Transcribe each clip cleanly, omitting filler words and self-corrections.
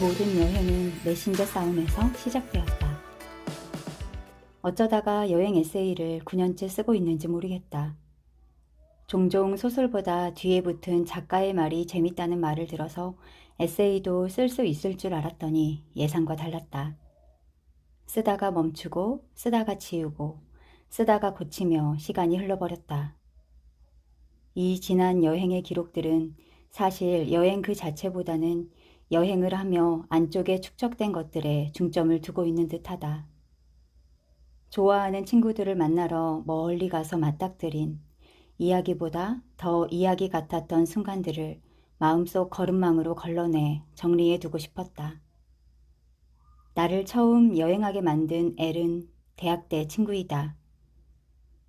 모든 여행은 메신저 싸움에서 시작되었다. 어쩌다가 여행 에세이를 9년째 쓰고 있는지 모르겠다. 종종 소설보다 뒤에 붙은 작가의 말이 재밌다는 말을 들어서 에세이도 쓸 수 있을 줄 알았더니 예상과 달랐다. 쓰다가 멈추고 쓰다가 지우고 쓰다가 고치며 시간이 흘러버렸다. 이 지난 여행의 기록들은 사실 여행 그 자체보다는 여행을 하며 안쪽에 축적된 것들에 중점을 두고 있는 듯하다. 좋아하는 친구들을 만나러 멀리 가서 맞닥뜨린 이야기보다 더 이야기 같았던 순간들을 마음속 걸음망으로 걸러내 정리해 두고 싶었다. 나를 처음 여행하게 만든 엘은 대학 때 친구이다.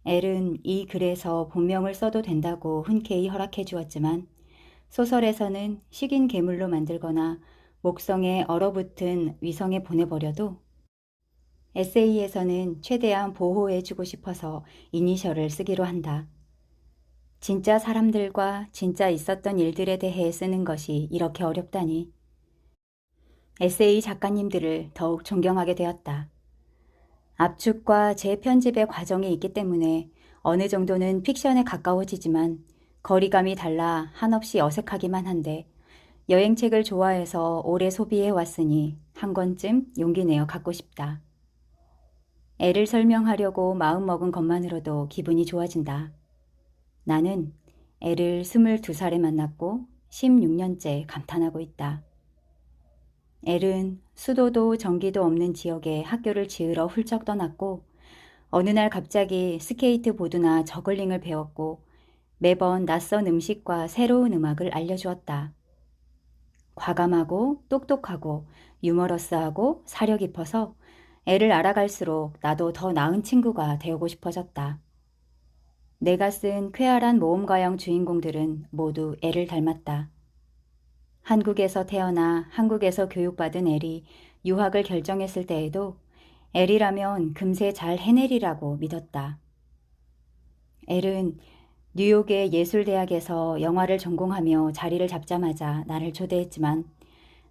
엘은 이 글에서 본명을 써도 된다고 흔쾌히 허락해 주었지만 소설에서는 식인 괴물로 만들거나 목성에 얼어붙은 위성에 보내버려도 에세이에서는 최대한 보호해주고 싶어서 이니셜을 쓰기로 한다. 진짜 사람들과 진짜 있었던 일들에 대해 쓰는 것이 이렇게 어렵다니. 에세이 작가님들을 더욱 존경하게 되었다. 압축과 재편집의 과정이 있기 때문에 어느 정도는 픽션에 가까워지지만 거리감이 달라 한없이 어색하기만 한데 여행책을 좋아해서 오래 소비해왔으니 한 권쯤 용기 내어 갖고 싶다. 애를 설명하려고 마음먹은 것만으로도 기분이 좋아진다. 나는 애를 22살에 만났고 16년째 감탄하고 있다. 엘은 수도도 전기도 없는 지역에 학교를 지으러 훌쩍 떠났고 어느 날 갑자기 스케이트보드나 저글링을 배웠고 매번 낯선 음식과 새로운 음악을 알려주었다. 과감하고 똑똑하고 유머러스하고 사려 깊어서 애를 알아갈수록 나도 더 나은 친구가 되고 싶어졌다. 내가 쓴 쾌활한 모험가형 주인공들은 모두 애를 닮았다. 한국에서 태어나 한국에서 교육받은 엘이 유학을 결정했을 때에도 엘이라면 금세 잘 해내리라고 믿었다. 엘은 뉴욕의 예술대학에서 영화를 전공하며 자리를 잡자마자 나를 초대했지만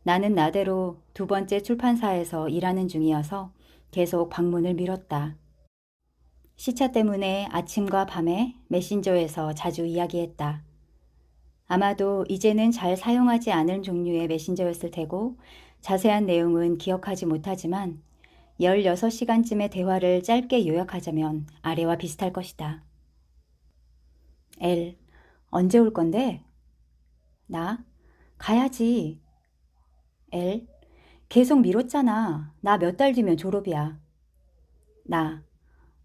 나는 나대로 두 번째 출판사에서 일하는 중이어서 계속 방문을 미뤘다. 시차 때문에 아침과 밤에 메신저에서 자주 이야기했다. 아마도 이제는 잘 사용하지 않을 종류의 메신저였을 테고 자세한 내용은 기억하지 못하지만 16시간쯤의 대화를 짧게 요약하자면 아래와 비슷할 것이다. 엘, 언제 올 건데? 나? 가야지. 엘, 계속 미뤘잖아. 나 몇 달 뒤면 졸업이야. 나,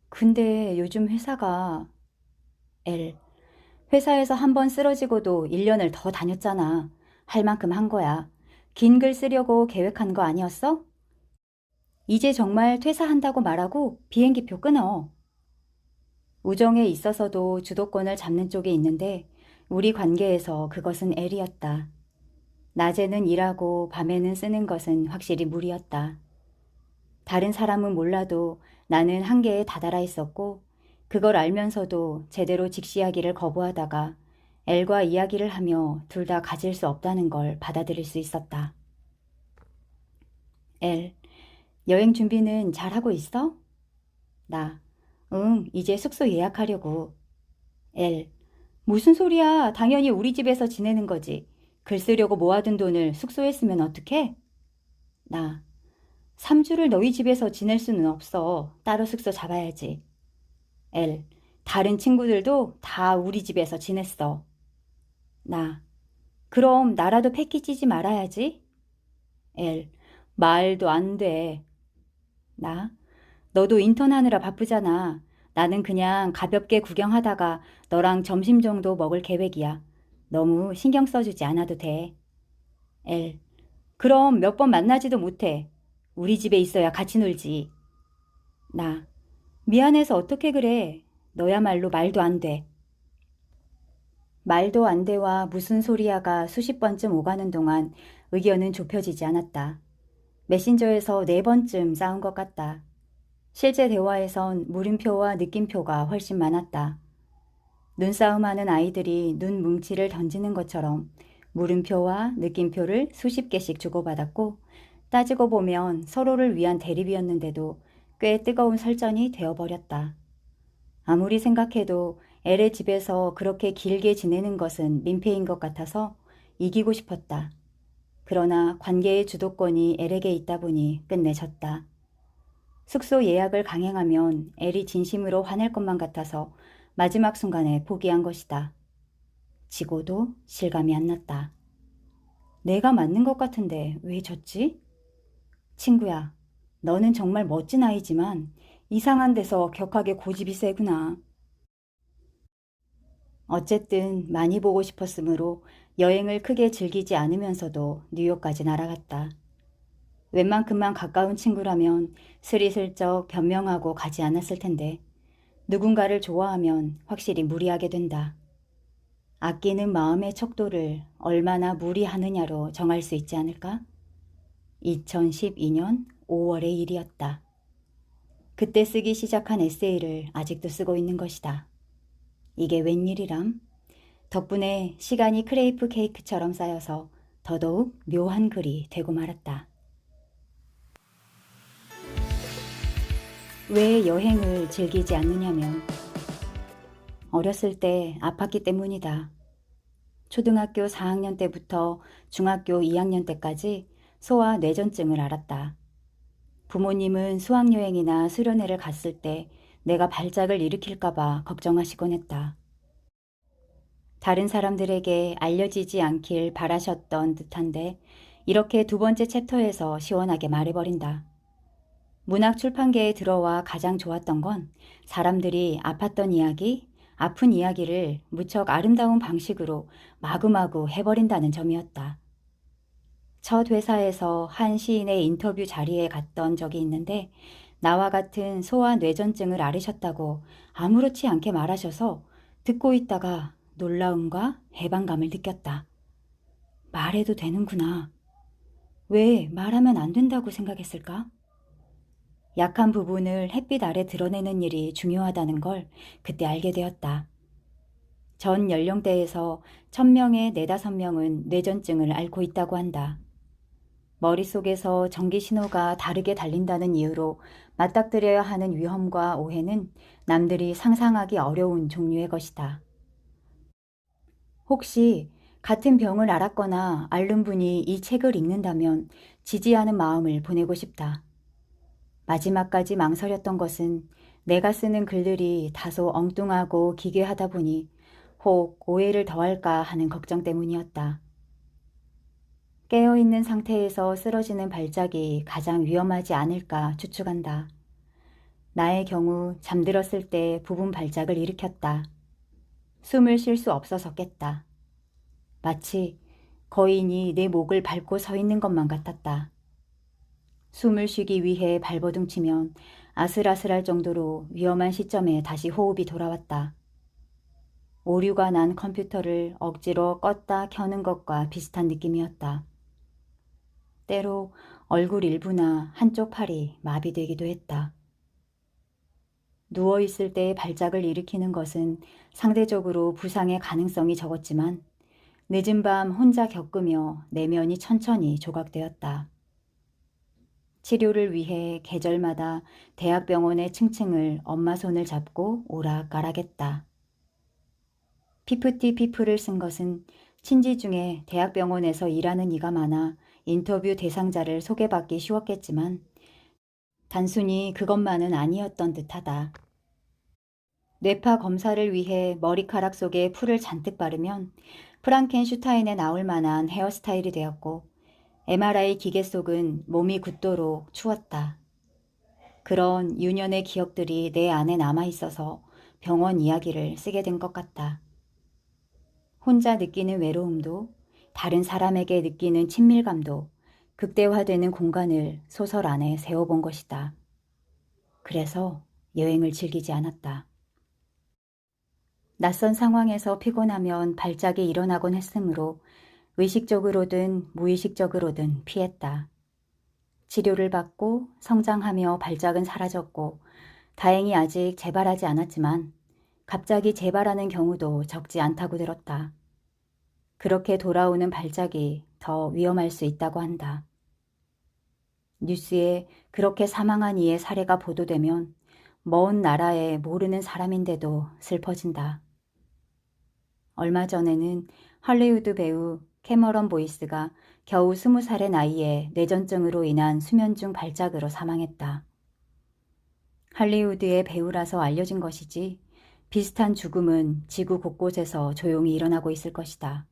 근데 요즘 회사가... 엘, 회사에서 한 번 쓰러지고도 1년을 더 다녔잖아. 할 만큼 한 거야. 긴 글 쓰려고 계획한 거 아니었어? 이제 정말 퇴사한다고 말하고 비행기표 끊어. 우정에 있어서도 주도권을 잡는 쪽에 있는데 우리 관계에서 그것은 엘이었다. 낮에는 일하고 밤에는 쓰는 것은 확실히 무리였다. 다른 사람은 몰라도 나는 한계에 다다라 있었고 그걸 알면서도 제대로 직시하기를 거부하다가 엘과 이야기를 하며 둘 다 가질 수 없다는 걸 받아들일 수 있었다. 엘, 여행 준비는 잘하고 있어? 나, 응, 이제 숙소 예약하려고. 엘, 무슨 소리야? 당연히 우리 집에서 지내는 거지. 글 쓰려고 모아둔 돈을 숙소에 쓰면 어떡해? 나, 3주를 너희 집에서 지낼 수는 없어. 따로 숙소 잡아야지. 엘, 다른 친구들도 다 우리 집에서 지냈어. 나, 그럼 나라도 패키 찌지 말아야지. 엘, 말도 안 돼. 나, 너도 인턴 하느라 바쁘잖아. 나는 그냥 가볍게 구경하다가 너랑 점심 정도 먹을 계획이야. 너무 신경 써주지 않아도 돼. 엘, 그럼 몇 번 만나지도 못해. 우리 집에 있어야 같이 놀지. 나, 미안해서 어떻게 그래. 너야말로 말도 안 돼. 말도 안 돼와 무슨 소리야가 수십 번쯤 오가는 동안 의견은 좁혀지지 않았다. 메신저에서 4번쯤 싸운 것 같다. 실제 대화에선 물음표와 느낌표가 훨씬 많았다. 눈싸움하는 아이들이 눈 뭉치를 던지는 것처럼 물음표와 느낌표를 수십 개씩 주고받았고 따지고 보면 서로를 위한 대립이었는데도 꽤 뜨거운 설전이 되어버렸다. 아무리 생각해도 엘의 집에서 그렇게 길게 지내는 것은 민폐인 것 같아서 이기고 싶었다. 그러나 관계의 주도권이 엘에게 있다 보니 끝내 졌다. 숙소 예약을 강행하면 엘이 진심으로 화낼 것만 같아서 마지막 순간에 포기한 것이다. 지고도 실감이 안 났다. 내가 맞는 것 같은데 왜 졌지? 친구야, 너는 정말 멋진 아이지만 이상한 데서 격하게 고집이 세구나. 어쨌든 많이 보고 싶었으므로 여행을 크게 즐기지 않으면서도 뉴욕까지 날아갔다. 웬만큼만 가까운 친구라면 스리슬쩍 변명하고 가지 않았을 텐데 누군가를 좋아하면 확실히 무리하게 된다. 아끼는 마음의 척도를 얼마나 무리하느냐로 정할 수 있지 않을까? 2012년 5월의 일이었다. 그때 쓰기 시작한 에세이를 아직도 쓰고 있는 것이다. 이게 웬일이람? 덕분에 시간이 크레이프 케이크처럼 쌓여서 더더욱 묘한 글이 되고 말았다. 왜 여행을 즐기지 않느냐면 어렸을 때 아팠기 때문이다. 초등학교 4학년 때부터 중학교 2학년 때까지 소아 뇌전증을 앓았다. 부모님은 수학여행이나 수련회를 갔을 때 내가 발작을 일으킬까봐 걱정하시곤 했다. 다른 사람들에게 알려지지 않길 바라셨던 듯한데 이렇게 두 번째 챕터에서 시원하게 말해버린다. 문학 출판계에 들어와 가장 좋았던 건 사람들이 아팠던 이야기, 아픈 이야기를 무척 아름다운 방식으로 마구마구 해버린다는 점이었다. 첫 회사에서 한 시인의 인터뷰 자리에 갔던 적이 있는데 나와 같은 소아 뇌전증을 앓으셨다고 아무렇지 않게 말하셔서 듣고 있다가 놀라움과 해방감을 느꼈다. 말해도 되는구나. 왜 말하면 안 된다고 생각했을까? 약한 부분을 햇빛 아래 드러내는 일이 중요하다는 걸 그때 알게 되었다. 전 연령대에서 1000명의 4~5명은 뇌전증을 앓고 있다고 한다. 머릿속에서 전기 신호가 다르게 달린다는 이유로 맞닥뜨려야 하는 위험과 오해는 남들이 상상하기 어려운 종류의 것이다. 혹시 같은 병을 앓았거나 앓는 분이 이 책을 읽는다면 지지하는 마음을 보내고 싶다. 마지막까지 망설였던 것은 내가 쓰는 글들이 다소 엉뚱하고 기괴하다 보니 혹 오해를 더할까 하는 걱정 때문이었다. 깨어있는 상태에서 쓰러지는 발작이 가장 위험하지 않을까 추측한다. 나의 경우 잠들었을 때 부분 발작을 일으켰다. 숨을 쉴 수 없어서 깼다. 마치 거인이 내 목을 밟고 서 있는 것만 같았다. 숨을 쉬기 위해 발버둥 치면 아슬아슬할 정도로 위험한 시점에 다시 호흡이 돌아왔다. 오류가 난 컴퓨터를 억지로 껐다 켜는 것과 비슷한 느낌이었다. 때로 얼굴 일부나 한쪽 팔이 마비되기도 했다. 누워있을 때 발작을 일으키는 것은 상대적으로 부상의 가능성이 적었지만 늦은 밤 혼자 겪으며 내면이 천천히 조각되었다. 치료를 위해 계절마다 대학병원의 층층을 엄마 손을 잡고 오락가락했다. 피프티 피플을 쓴 것은 친지 중에 대학병원에서 일하는 이가 많아 인터뷰 대상자를 소개받기 쉬웠겠지만 단순히 그것만은 아니었던 듯하다. 뇌파 검사를 위해 머리카락 속에 풀을 잔뜩 바르면 프랑켄슈타인에 나올 만한 헤어스타일이 되었고 MRI 기계 속은 몸이 굳도록 추웠다. 그런 유년의 기억들이 내 안에 남아있어서 병원 이야기를 쓰게 된 것 같다. 혼자 느끼는 외로움도 다른 사람에게 느끼는 친밀감도 극대화되는 공간을 소설 안에 세워본 것이다. 그래서 여행을 즐기지 않았다. 낯선 상황에서 피곤하면 발작이 일어나곤 했으므로 의식적으로든 무의식적으로든 피했다. 치료를 받고 성장하며 발작은 사라졌고 다행히 아직 재발하지 않았지만 갑자기 재발하는 경우도 적지 않다고 들었다. 그렇게 돌아오는 발작이 더 위험할 수 있다고 한다. 뉴스에 그렇게 사망한 이의 사례가 보도되면 먼 나라에 모르는 사람인데도 슬퍼진다. 얼마 전에는 할리우드 배우 캐머런 보이스가 겨우 20살의 나이에 뇌전증으로 인한 수면중 발작으로 사망했다. 할리우드의 배우라서 알려진 것이지 비슷한 죽음은 지구 곳곳에서 조용히 일어나고 있을 것이다.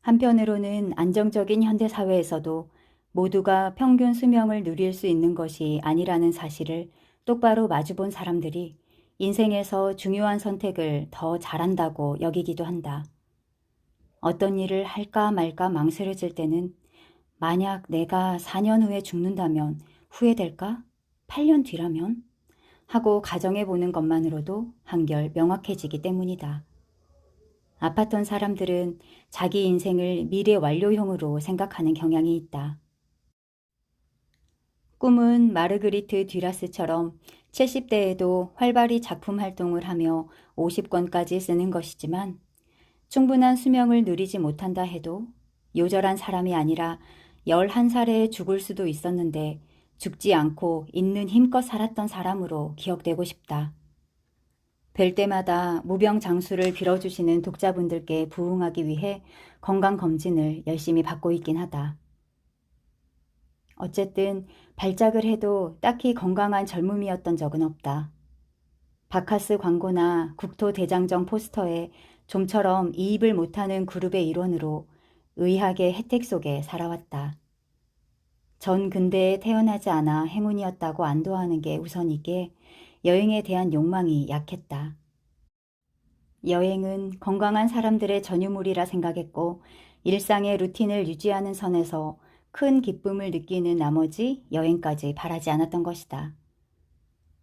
한편으로는 안정적인 현대사회에서도 모두가 평균 수명을 누릴 수 있는 것이 아니라는 사실을 똑바로 마주본 사람들이 인생에서 중요한 선택을 더 잘한다고 여기기도 한다. 어떤 일을 할까 말까 망설여질 때는 만약 내가 4년 후에 죽는다면 후회될까? 8년 뒤라면? 하고 가정해보는 것만으로도 한결 명확해지기 때문이다. 아팠던 사람들은 자기 인생을 미래 완료형으로 생각하는 경향이 있다. 꿈은 마르그리트 듀라스처럼 70대에도 활발히 작품 활동을 하며 50권까지 쓰는 것이지만 충분한 수명을 누리지 못한다 해도 요절한 사람이 아니라 11살에 죽을 수도 있었는데 죽지 않고 있는 힘껏 살았던 사람으로 기억되고 싶다. 뵐 때마다 무병장수를 빌어주시는 독자분들께 부응하기 위해 건강검진을 열심히 받고 있긴 하다. 어쨌든 발작을 해도 딱히 건강한 젊음이었던 적은 없다. 바카스 광고나 국토대장정 포스터에 좀처럼 이입을 못하는 그룹의 일원으로 의학의 혜택 속에 살아왔다. 전 근대에 태어나지 않아 행운이었다고 안도하는 게 우선이기에 여행에 대한 욕망이 약했다. 여행은 건강한 사람들의 전유물이라 생각했고 일상의 루틴을 유지하는 선에서 큰 기쁨을 느끼는 나머지 여행까지 바라지 않았던 것이다.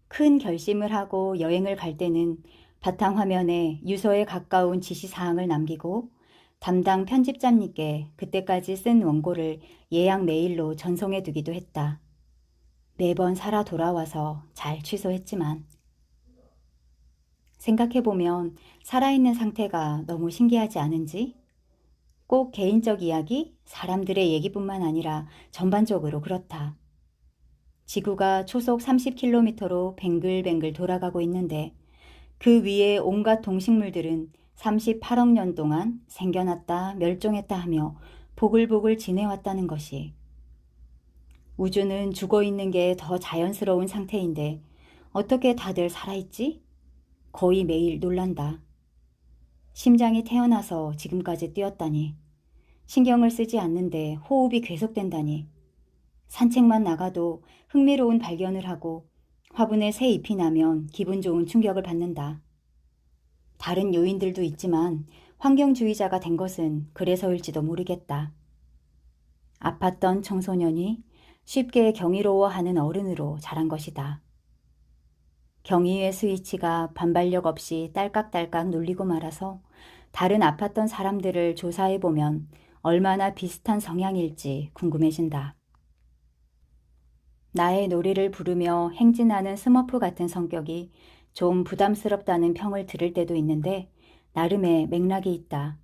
큰 결심을 하고 여행을 갈 때는 바탕화면에 유서에 가까운 지시사항을 남기고 담당 편집자님께 그때까지 쓴 원고를 예약 메일로 전송해 두기도 했다. 매번 살아 돌아와서 잘 취소했지만 생각해보면 살아있는 상태가 너무 신기하지 않은지? 꼭 개인적 이야기, 사람들의 얘기뿐만 아니라 전반적으로 그렇다. 지구가 초속 30km로 뱅글뱅글 돌아가고 있는데 그 위에 온갖 동식물들은 38억 년 동안 생겨났다 멸종했다 하며 보글보글 지내왔다는 것이. 우주는 죽어있는 게 더 자연스러운 상태인데 어떻게 다들 살아있지? 거의 매일 놀란다. 심장이 태어나서 지금까지 뛰었다니. 신경을 쓰지 않는데 호흡이 계속된다니. 산책만 나가도 흥미로운 발견을 하고 화분에 새 잎이 나면 기분 좋은 충격을 받는다. 다른 요인들도 있지만 환경주의자가 된 것은 그래서일지도 모르겠다. 아팠던 청소년이 쉽게 경이로워하는 어른으로 자란 것이다. 경의의 스위치가 반발력 없이 딸깍딸깍 눌리고 말아서 다른 아팠던 사람들을 조사해보면 얼마나 비슷한 성향일지 궁금해진다. 나의 노래를 부르며 행진하는 스머프 같은 성격이 좀 부담스럽다는 평을 들을 때도 있는데 나름의 맥락이 있다.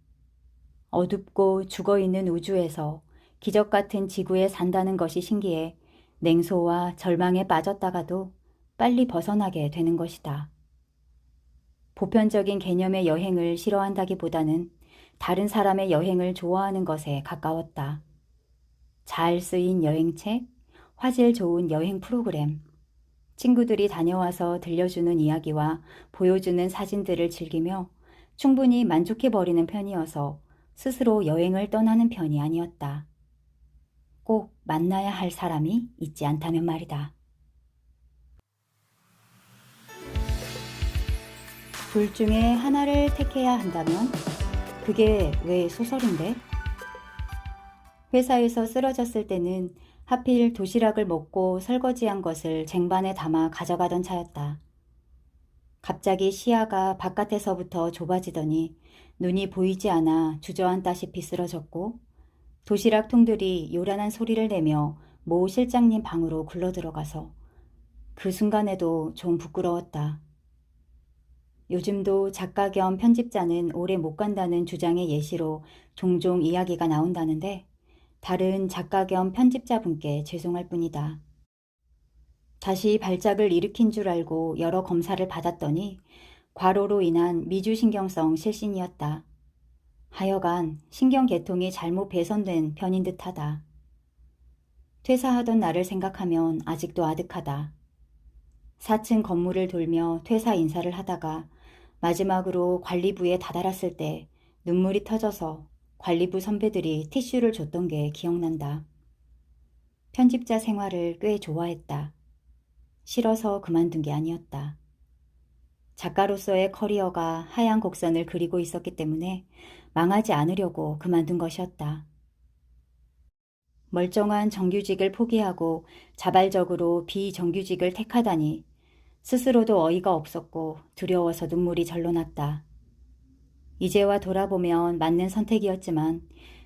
어둡고 죽어있는 우주에서 기적 같은 지구에 산다는 것이 신기해 냉소와 절망에 빠졌다가도 빨리 벗어나게 되는 것이다. 보편적인 개념의 여행을 싫어한다기보다는 다른 사람의 여행을 좋아하는 것에 가까웠다. 잘 쓰인 여행책, 화질 좋은 여행 프로그램, 친구들이 다녀와서 들려주는 이야기와 보여주는 사진들을 즐기며 충분히 만족해버리는 편이어서 스스로 여행을 떠나는 편이 아니었다. 꼭 만나야 할 사람이 있지 않다면 말이다. 둘 중에 하나를 택해야 한다면 그게 왜 소설인데? 회사에서 쓰러졌을 때는 하필 도시락을 먹고 설거지한 것을 쟁반에 담아 가져가던 차였다. 갑자기 시야가 바깥에서부터 좁아지더니 눈이 보이지 않아 주저앉다시피 쓰러졌고 도시락 통들이 요란한 소리를 내며 모 실장님 방으로 굴러들어가서 그 순간에도 좀 부끄러웠다. 요즘도 작가 겸 편집자는 오래 못 간다는 주장의 예시로 종종 이야기가 나온다는데 다른 작가 겸 편집자분께 죄송할 뿐이다. 다시 발작을 일으킨 줄 알고 여러 검사를 받았더니 과로로 인한 미주신경성 실신이었다. 하여간 신경계통이 잘못 배선된 편인 듯하다. 퇴사하던 날을 생각하면 아직도 아득하다. 4층 건물을 돌며 퇴사 인사를 하다가 마지막으로 관리부에 다다랐을 때 눈물이 터져서 관리부 선배들이 티슈를 줬던 게 기억난다. 편집자 생활을 꽤 좋아했다. 싫어서 그만둔 게 아니었다. 작가로서의 커리어가 하얀 곡선을 그리고 있었기 때문에 망하지 않으려고 그만둔 것이었다. 멀쩡한 정규직을 포기하고 자발적으로 비정규직을 택하다니 스스로도 어이가 없었고 두려워서 눈물이 절로 났다. 이제와 돌아보면 맞는 선택이었지만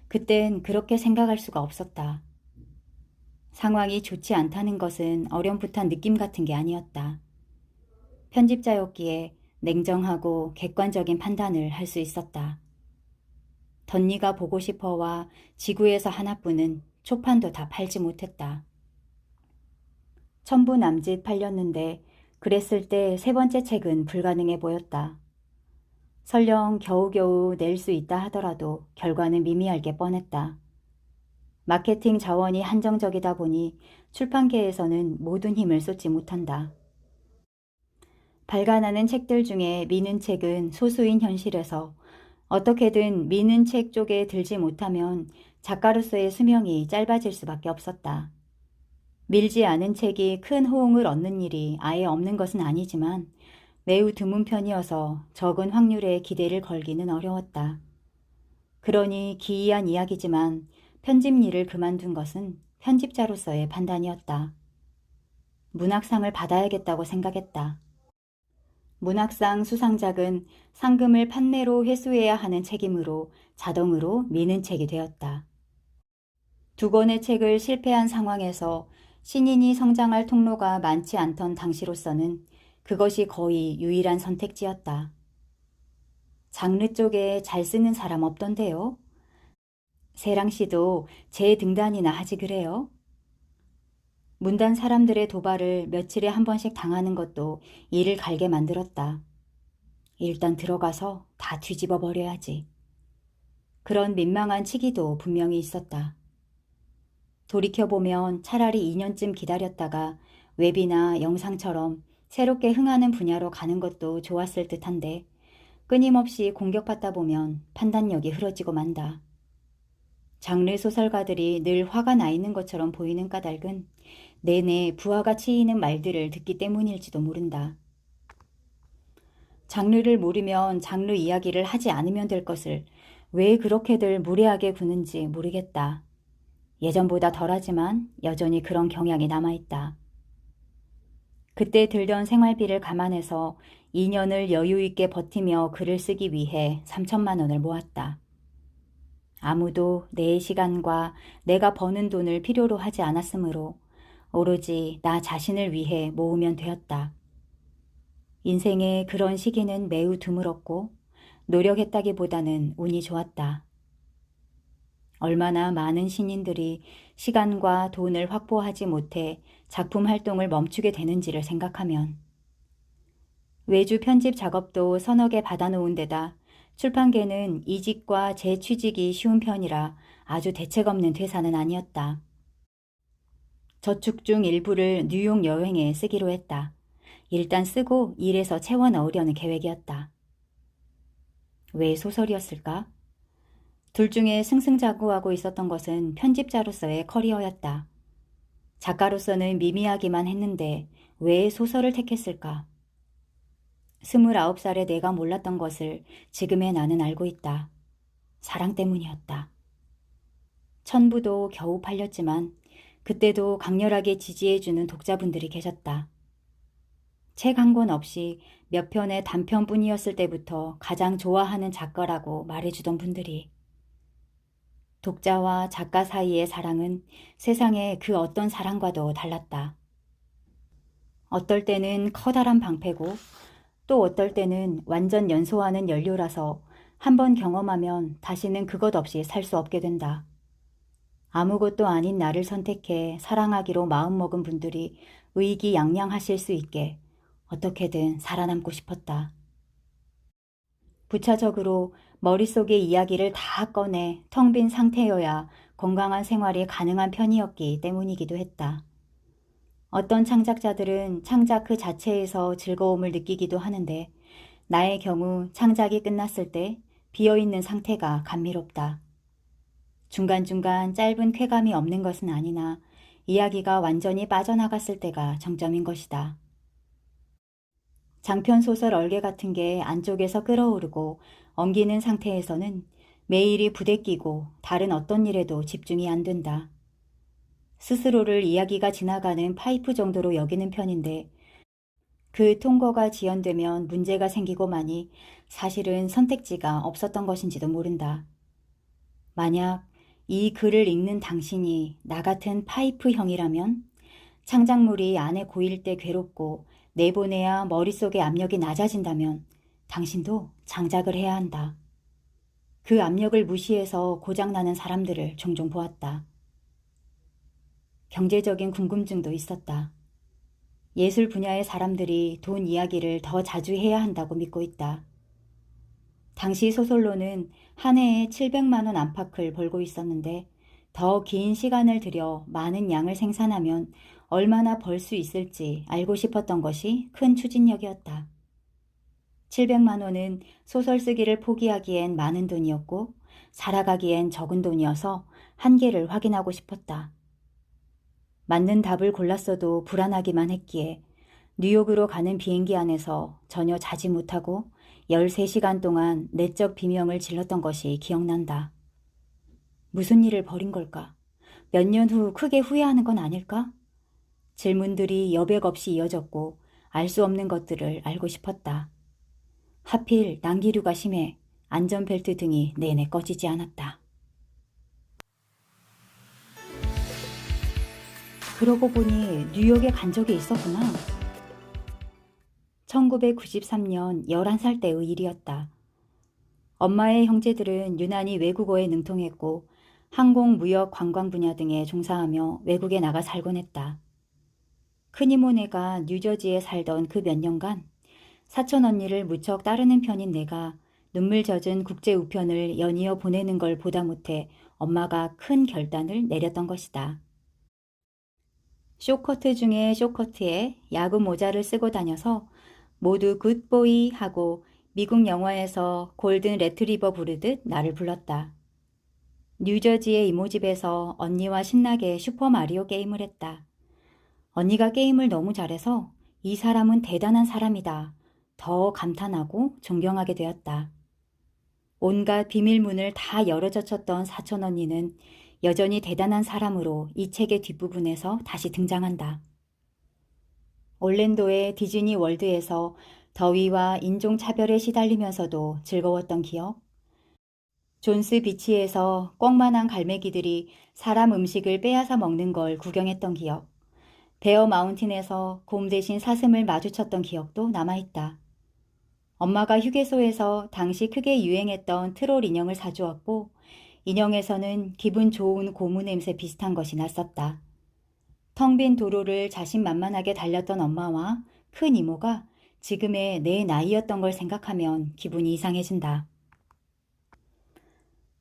그땐 그렇게 생각할 수가 없었다. 상황이 좋지 않다는 것은 어렴풋한 느낌 같은 게 아니었다. 편집자였기에 냉정하고 객관적인 판단을 할 수 있었다. 덧니가 보고 싶어와 지구에서 하나뿐은 초판도 다 팔지 못했다. 천부남짓 팔렸는데 그랬을 때 세 번째 책은 불가능해 보였다. 설령 겨우겨우 낼 수 있다 하더라도 결과는 미미할 게 뻔했다. 마케팅 자원이 한정적이다 보니 출판계에서는 모든 힘을 쏟지 못한다. 발간하는 책들 중에 미는 책은 소수인 현실에서 어떻게든 미는 책 쪽에 들지 못하면 작가로서의 수명이 짧아질 수밖에 없었다. 밀지 않은 책이 큰 호응을 얻는 일이 아예 없는 것은 아니지만 매우 드문 편이어서 적은 확률에 기대를 걸기는 어려웠다. 그러니 기이한 이야기지만 편집 일을 그만둔 것은 편집자로서의 판단이었다. 문학상을 받아야겠다고 생각했다. 문학상 수상작은 상금을 판매로 회수해야 하는 책이므로 자동으로 미는 책이 되었다. 두 권의 책을 실패한 상황에서 신인이 성장할 통로가 많지 않던 당시로서는 그것이 거의 유일한 선택지였다. 장르 쪽에 잘 쓰는 사람 없던데요? 세랑 씨도 제 등단이나 하지 그래요? 문단 사람들의 도발을 며칠에 한 번씩 당하는 것도 이를 갈게 만들었다. 일단 들어가서 다 뒤집어 버려야지. 그런 민망한 치기도 분명히 있었다. 돌이켜보면 차라리 2년쯤 기다렸다가 웹이나 영상처럼 새롭게 흥하는 분야로 가는 것도 좋았을 듯한데 끊임없이 공격받다 보면 판단력이 흐려지고 만다. 장르 소설가들이 늘 화가 나 있는 것처럼 보이는 까닭은 내내 부하가 치이는 말들을 듣기 때문일지도 모른다. 장르를 모르면 장르 이야기를 하지 않으면 될 것을 왜 그렇게들 무례하게 구는지 모르겠다. 예전보다 덜하지만 여전히 그런 경향이 남아있다. 그때 들던 생활비를 감안해서 2년을 여유 있게 버티며 글을 쓰기 위해 3천만 원을 모았다. 아무도 내 시간과 내가 버는 돈을 필요로 하지 않았으므로 오로지 나 자신을 위해 모으면 되었다. 인생의 그런 시기는 매우 드물었고 노력했다기보다는 운이 좋았다. 얼마나 많은 신인들이 시간과 돈을 확보하지 못해 작품 활동을 멈추게 되는지를 생각하면 외주 편집 작업도 서너 개 받아놓은 데다 출판계는 이직과 재취직이 쉬운 편이라 아주 대책 없는 퇴사는 아니었다. 저축 중 일부를 뉴욕 여행에 쓰기로 했다. 일단 쓰고 일에서 채워 넣으려는 계획이었다. 왜 소설이었을까? 둘 중에 승승장구하고 있었던 것은 편집자로서의 커리어였다. 작가로서는 미미하기만 했는데 왜 소설을 택했을까? 29살의 내가 몰랐던 것을 지금의 나는 알고 있다. 사랑 때문이었다. 천부도 겨우 팔렸지만 그때도 강렬하게 지지해주는 독자분들이 계셨다. 책 한 권 없이 몇 편의 단편뿐이었을 때부터 가장 좋아하는 작가라고 말해주던 분들이. 독자와 작가 사이의 사랑은 세상의 그 어떤 사랑과도 달랐다. 어떨 때는 커다란 방패고 또 어떨 때는 완전 연소하는 연료라서 한번 경험하면 다시는 그것 없이 살 수 없게 된다. 아무것도 아닌 나를 선택해 사랑하기로 마음먹은 분들이 의기양양하실 수 있게 어떻게든 살아남고 싶었다. 부차적으로 머릿속의 이야기를 다 꺼내 텅 빈 상태여야 건강한 생활이 가능한 편이었기 때문이기도 했다. 어떤 창작자들은 창작 그 자체에서 즐거움을 느끼기도 하는데 나의 경우 창작이 끝났을 때 비어있는 상태가 감미롭다. 중간중간 짧은 쾌감이 없는 것은 아니나 이야기가 완전히 빠져나갔을 때가 정점인 것이다. 장편소설 얼개 같은 게 안쪽에서 끓어오르고 엉기는 상태에서는 매일이 부대끼고 다른 어떤 일에도 집중이 안 된다. 스스로를 이야기가 지나가는 파이프 정도로 여기는 편인데 그 통과가 지연되면 문제가 생기고 마니 사실은 선택지가 없었던 것인지도 모른다. 만약 이 글을 읽는 당신이 나 같은 파이프형이라면 창작물이 안에 고일 때 괴롭고 내보내야 머릿속의 압력이 낮아진다면 당신도 창작을 해야 한다. 그 압력을 무시해서 고장나는 사람들을 종종 보았다. 경제적인 궁금증도 있었다. 예술 분야의 사람들이 돈 이야기를 더 자주 해야 한다고 믿고 있다. 당시 소설로는 한 해에 700만 원 안팎을 벌고 있었는데 더 긴 시간을 들여 많은 양을 생산하면 얼마나 벌 수 있을지 알고 싶었던 것이 큰 추진력이었다. 700만 원은 소설 쓰기를 포기하기엔 많은 돈이었고 살아가기엔 적은 돈이어서 한계를 확인하고 싶었다. 맞는 답을 골랐어도 불안하기만 했기에 뉴욕으로 가는 비행기 안에서 전혀 자지 못하고 13시간 동안 내적 비명을 질렀던 것이 기억난다. 무슨 일을 벌인 걸까? 몇 년 후 크게 후회하는 건 아닐까? 질문들이 여백 없이 이어졌고 알 수 없는 것들을 알고 싶었다. 하필 난기류가 심해 안전벨트 등이 내내 꺼지지 않았다. 그러고 보니 뉴욕에 간 적이 있었구나. 1993년 11살 때의 일이었다. 엄마의 형제들은 유난히 외국어에 능통했고 항공, 무역, 관광 분야 등에 종사하며 외국에 나가 살곤 했다. 큰이모네가 뉴저지에 살던 그 몇 년간 사촌 언니를 무척 따르는 편인 내가 눈물 젖은 국제 우편을 연이어 보내는 걸 보다 못해 엄마가 큰 결단을 내렸던 것이다. 쇼커트 중에 쇼커트에 야구 모자를 쓰고 다녀서 모두 굿보이 하고 미국 영화에서 골든 레트리버 부르듯 나를 불렀다. 뉴저지의 이모집에서 언니와 신나게 슈퍼마리오 게임을 했다. 언니가 게임을 너무 잘해서 이 사람은 대단한 사람이다. 더 감탄하고 존경하게 되었다. 온갖 비밀문을 다 열어젖혔던 사촌 언니는 여전히 대단한 사람으로 이 책의 뒷부분에서 다시 등장한다. 올랜도의 디즈니 월드에서 더위와 인종차별에 시달리면서도 즐거웠던 기억, 존스 비치에서 꽝만한 갈매기들이 사람 음식을 빼앗아 먹는 걸 구경했던 기억, 베어 마운틴에서 곰 대신 사슴을 마주쳤던 기억도 남아있다. 엄마가 휴게소에서 당시 크게 유행했던 트롤 인형을 사주었고 인형에서는 기분 좋은 고무 냄새 비슷한 것이 났었다. 텅 빈 도로를 자신만만하게 달렸던 엄마와 큰 이모가 지금의 내 나이였던 걸 생각하면 기분이 이상해진다.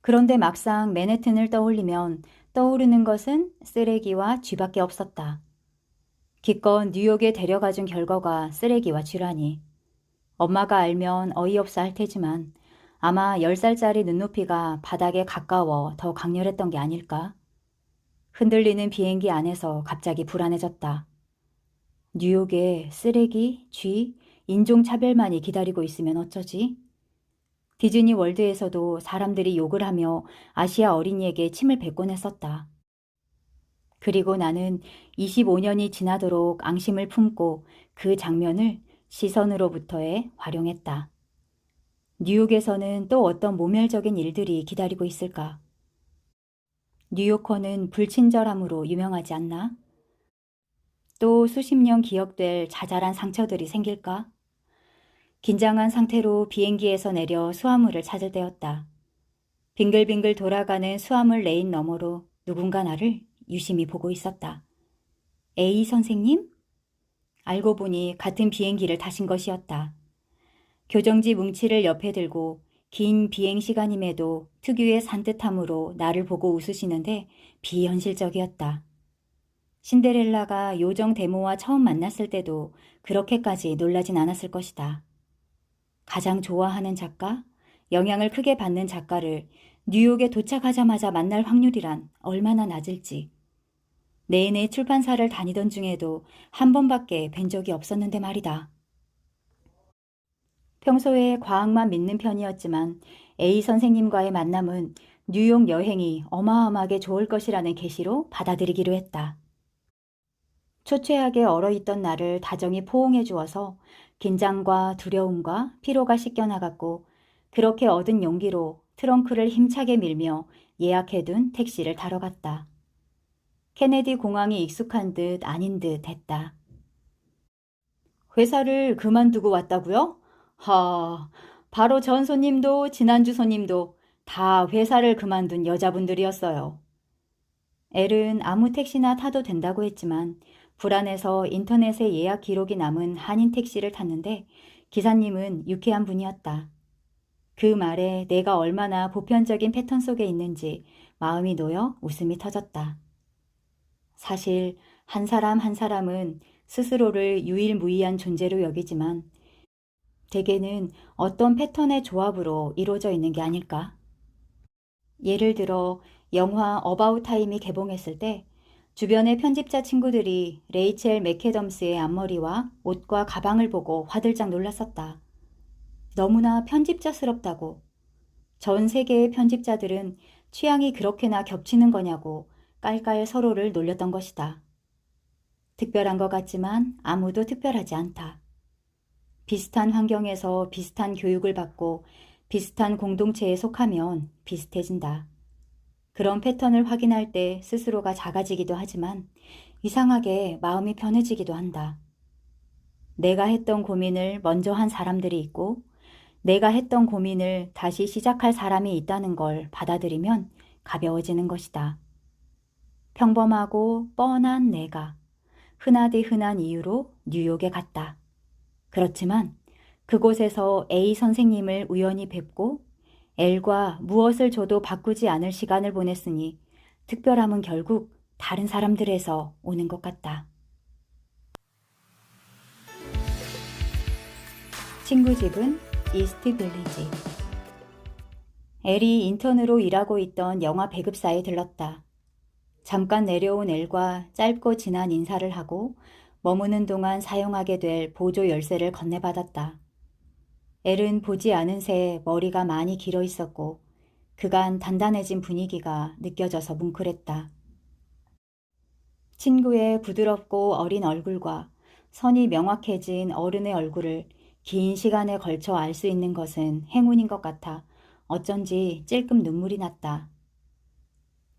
그런데 막상 맨해튼을 떠올리면 떠오르는 것은 쓰레기와 쥐밖에 없었다. 기껏 뉴욕에 데려가준 결과가 쓰레기와 쥐라니. 엄마가 알면 어이없어 할 테지만 아마 10살짜리 눈높이가 바닥에 가까워 더 강렬했던 게 아닐까? 흔들리는 비행기 안에서 갑자기 불안해졌다. 뉴욕에 쓰레기, 쥐, 인종차별만이 기다리고 있으면 어쩌지? 디즈니 월드에서도 사람들이 욕을 하며 아시아 어린이에게 침을 뱉곤 했었다. 그리고 나는 25년이 지나도록 앙심을 품고 그 장면을 시선으로부터의 활용했다. 뉴욕에서는 또 어떤 모멸적인 일들이 기다리고 있을까? 뉴요커는 불친절함으로 유명하지 않나? 또 수십 년 기억될 자잘한 상처들이 생길까? 긴장한 상태로 비행기에서 내려 수화물을 찾을 때였다. 빙글빙글 돌아가는 수화물 레인 너머로 누군가 나를 유심히 보고 있었다. A 선생님? 알고 보니 같은 비행기를 타신 것이었다. 교정지 뭉치를 옆에 들고 긴 비행 시간임에도 특유의 산뜻함으로 나를 보고 웃으시는데 비현실적이었다. 신데렐라가 요정 데모와 처음 만났을 때도 그렇게까지 놀라진 않았을 것이다. 가장 좋아하는 작가, 영향을 크게 받는 작가를 뉴욕에 도착하자마자 만날 확률이란 얼마나 낮을지. 내내 출판사를 다니던 중에도 한 번밖에 뵌 적이 없었는데 말이다. 평소에 과학만 믿는 편이었지만 A 선생님과의 만남은 뉴욕 여행이 어마어마하게 좋을 것이라는 계시로 받아들이기로 했다. 초췌하게 얼어있던 나를 다정히 포옹해 주어서 긴장과 두려움과 피로가 씻겨나갔고 그렇게 얻은 용기로 트렁크를 힘차게 밀며 예약해둔 택시를 타러 갔다. 케네디 공항이 익숙한 듯 아닌 듯 했다. 회사를 그만두고 왔다고요? 바로 전 손님도 지난주 손님도 다 회사를 그만둔 여자분들이었어요. 엘은 아무 택시나 타도 된다고 했지만 불안해서 인터넷에 예약 기록이 남은 한인 택시를 탔는데 기사님은 유쾌한 분이었다. 그 말에 내가 얼마나 보편적인 패턴 속에 있는지 마음이 놓여 웃음이 터졌다. 사실 한 사람 한 사람은 스스로를 유일무이한 존재로 여기지만 대개는 어떤 패턴의 조합으로 이루어져 있는 게 아닐까? 예를 들어 영화 어바웃 타임이 개봉했을 때 주변의 편집자 친구들이 레이첼 맥캐덤스의 앞머리와 옷과 가방을 보고 화들짝 놀랐었다. 너무나 편집자스럽다고. 전 세계의 편집자들은 취향이 그렇게나 겹치는 거냐고 깔깔 서로를 놀렸던 것이다. 특별한 것 같지만 아무도 특별하지 않다. 비슷한 환경에서 비슷한 교육을 받고 비슷한 공동체에 속하면 비슷해진다. 그런 패턴을 확인할 때 스스로가 작아지기도 하지만 이상하게 마음이 편해지기도 한다. 내가 했던 고민을 먼저 한 사람들이 있고 내가 했던 고민을 다시 시작할 사람이 있다는 걸 받아들이면 가벼워지는 것이다. 평범하고 뻔한 내가 흔하디 흔한 이유로 뉴욕에 갔다. 그렇지만 그곳에서 A 선생님을 우연히 뵙고 L과 무엇을 줘도 바꾸지 않을 시간을 보냈으니 특별함은 결국 다른 사람들에서 오는 것 같다. 친구 집은 이스트 빌리지. L이 인턴으로 일하고 있던 영화 배급사에 들렀다. 잠깐 내려온 L과 짧고 진한 인사를 하고 머무는 동안 사용하게 될 보조 열쇠를 건네받았다. L은 보지 않은 새 머리가 많이 길어 있었고 그간 단단해진 분위기가 느껴져서 뭉클했다. 친구의 부드럽고 어린 얼굴과 선이 명확해진 어른의 얼굴을 긴 시간에 걸쳐 알 수 있는 것은 행운인 것 같아 어쩐지 찔끔 눈물이 났다.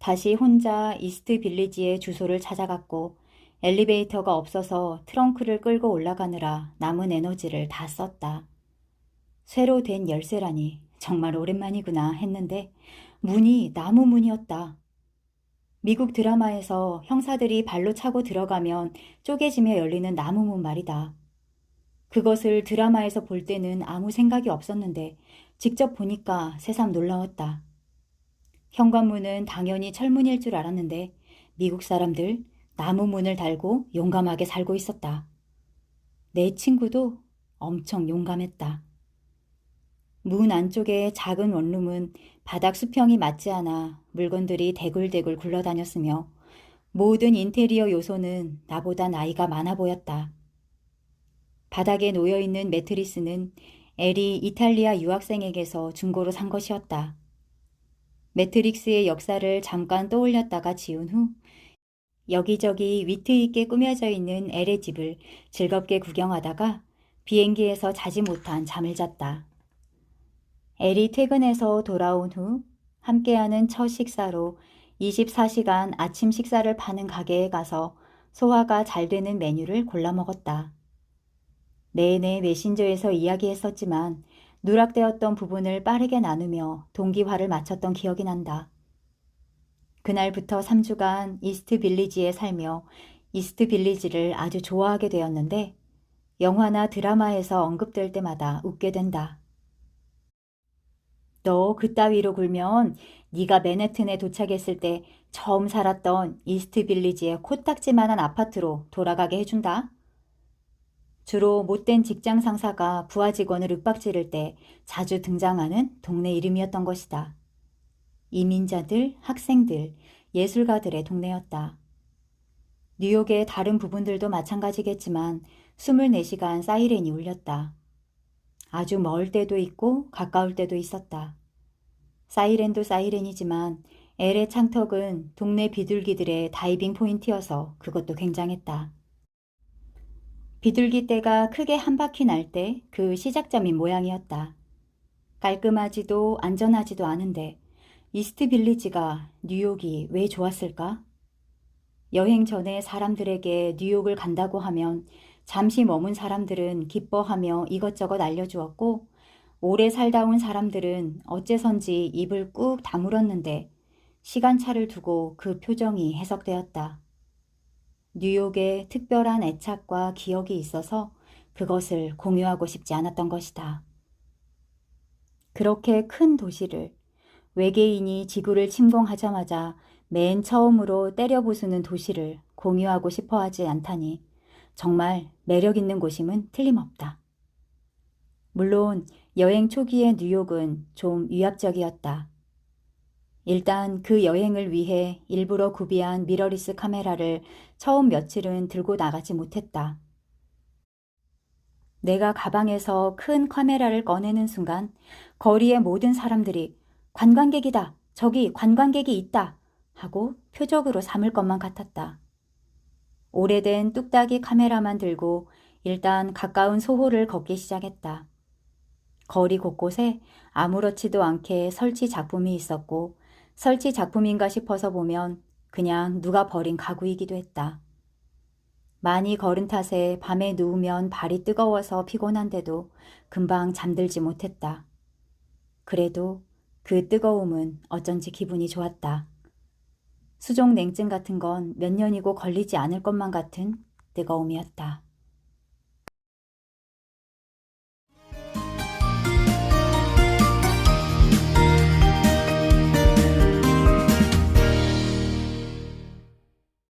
다시 혼자 이스트 빌리지의 주소를 찾아갔고 엘리베이터가 없어서 트렁크를 끌고 올라가느라 남은 에너지를 다 썼다. 쇠로 된 열쇠라니 정말 오랜만이구나 했는데 문이 나무 문이었다. 미국 드라마에서 형사들이 발로 차고 들어가면 쪼개지며 열리는 나무 문 말이다. 그것을 드라마에서 볼 때는 아무 생각이 없었는데 직접 보니까 새삼 놀라웠다. 현관문은 당연히 철문일 줄 알았는데 미국 사람들 나무 문을 달고 용감하게 살고 있었다. 내 친구도 엄청 용감했다. 문 안쪽의 작은 원룸은 바닥 수평이 맞지 않아 물건들이 대굴대굴 굴러다녔으며 모든 인테리어 요소는 나보다 나이가 많아 보였다. 바닥에 놓여있는 매트리스는 엘이 이탈리아 유학생에게서 중고로 산 것이었다. 매트릭스의 역사를 잠깐 떠올렸다가 지운 후 여기저기 위트 있게 꾸며져 있는 엘의 집을 즐겁게 구경하다가 비행기에서 자지 못한 잠을 잤다. 엘이 퇴근해서 돌아온 후 함께하는 첫 식사로 24시간 아침 식사를 파는 가게에 가서 소화가 잘 되는 메뉴를 골라 먹었다. 내내 메신저에서 이야기했었지만 누락되었던 부분을 빠르게 나누며 동기화를 맞췄던 기억이 난다. 그날부터 3주간 이스트 빌리지에 살며 이스트 빌리지를 아주 좋아하게 되었는데 영화나 드라마에서 언급될 때마다 웃게 된다. 너 그따위로 굴면 네가 맨해튼에 도착했을 때 처음 살았던 이스트 빌리지의 코딱지만한 아파트로 돌아가게 해준다. 주로 못된 직장 상사가 부하 직원을 윽박지를 때 자주 등장하는 동네 이름이었던 것이다. 이민자들, 학생들, 예술가들의 동네였다. 뉴욕의 다른 부분들도 마찬가지겠지만 24시간 사이렌이 울렸다. 아주 멀 때도 있고 가까울 때도 있었다. 사이렌도 사이렌이지만 LA 창턱은 동네 비둘기들의 다이빙 포인트여서 그것도 굉장했다. 비둘기 떼가 크게 한 바퀴 날 때 그 시작점인 모양이었다. 깔끔하지도 안전하지도 않은데 이스트 빌리지가 뉴욕이 왜 좋았을까? 여행 전에 사람들에게 뉴욕을 간다고 하면 잠시 머문 사람들은 기뻐하며 이것저것 알려주었고 오래 살다 온 사람들은 어째선지 입을 꾹 다물었는데 시간차를 두고 그 표정이 해석되었다. 뉴욕에 특별한 애착과 기억이 있어서 그것을 공유하고 싶지 않았던 것이다. 그렇게 큰 도시를 외계인이 지구를 침공하자마자 맨 처음으로 때려 부수는 도시를 공유하고 싶어 하지 않다니 정말 매력 있는 곳임은 틀림없다. 물론 여행 초기의 뉴욕은 좀 위압적이었다. 일단 그 여행을 위해 일부러 구비한 미러리스 카메라를 처음 며칠은 들고 나가지 못했다. 내가 가방에서 큰 카메라를 꺼내는 순간 거리의 모든 사람들이 관광객이다. 저기 관광객이 있다. 하고 표적으로 삼을 것만 같았다. 오래된 뚝딱이 카메라만 들고 일단 가까운 소호를 걷기 시작했다. 거리 곳곳에 아무렇지도 않게 설치 작품이 있었고 설치 작품인가 싶어서 보면 그냥 누가 버린 가구이기도 했다. 많이 걸은 탓에 밤에 누우면 발이 뜨거워서 피곤한데도 금방 잠들지 못했다. 그래도 그 뜨거움은 어쩐지 기분이 좋았다. 수족 냉증 같은 건 몇 년이고 걸리지 않을 것만 같은 뜨거움이었다.